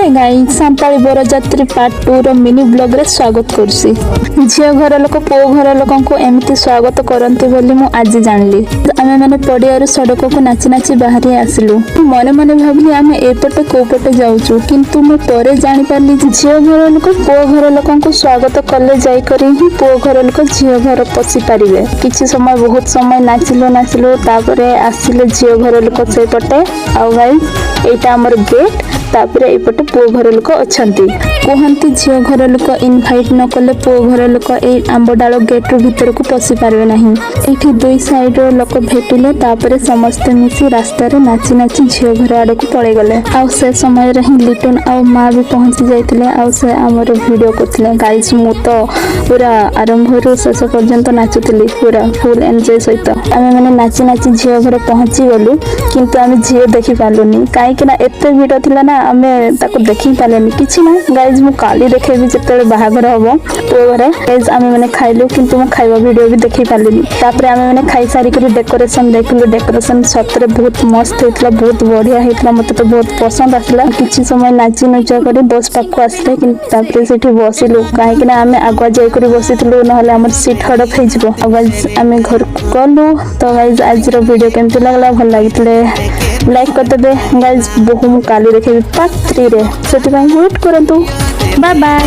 गाई सांताली बरजात्री पार्ट 2 रो mini blog रे स्वागत करसी। झियो घर लोक पो घर लोक को एमती स्वागत करंती बोली मु आज जानली। आमे माने पडियारू सड़क को नाची नाची बाहरी आसिलु। मने मने भाबली आमे एपटे कोपटे जाउछु, किंतु मु परे जानि पारली झियो घर लोक पो घर लोक को स्वागत कले जाई करी ही पो घर लोक झियो घर पसी पारिबे। किछि समय बहुत समय नाचिलो तापरे आसिले झियो घर लोक सेपटे। आ गाइस एटा हमर गेट, तापरे एपटे पो घर लोक अछंती। कहंती झियो घर लोक इनवाइट न कले पो घर लोक ए आंबडाळ गेट भीतर को पसी पारबे नाही। एठी दुई साइड रो लोक भेटिले, तापरे समस्त मिसी रास्ता रे नाची नाची झियो घर आड़ को पळे गले। आ से समय रे ही लिटन आ मां भी पहुंची जाइतिले। आ से हमर वीडियो करथिले। गाइस मु तो पूरा आरंभ रो शेष पर्यंत नाचुतिली, पूरा फुल एन्जॉय सहित आमे माने नाची नाची झियो घर पहुंची गलु, किंतु आमे झियो देखि पालुनी काहे कि ना एते भिड़ थिला ना, आमे ताको देखि पालेनी। किछि ना गाइस मु काली देखेबी जतले बाहागर हबो तो घरे। गाइस आमे माने खाइलु, किंतु मु खाइबा वीडियो भी देखि पालिनी। तापरे आमे माने खाइ सारी करी डेकोरेशन देखलु। डेकोरेशन सतरे बहुत मस्त हेतला, बहुत बढ़िया हेतला, मते तो बहुत पसंद आसला। किछि समय नाची नचा करी बस पाखु आसले, किंतु तापरे सेठी बसिलु काहे कि ना आमे आगवा जाय करी बसितलु, नहले हमर सीट हडप हे जिवो। गाइस आमे घर गलु। तो गाइस आज रो वीडियो केमति लागला, भल लागितले लाइक कर देबे। गाइस बहु मु काली देखेबी पार्ट 3 रे, सेति ପାଇଁ वेट करंतु। Bye bye.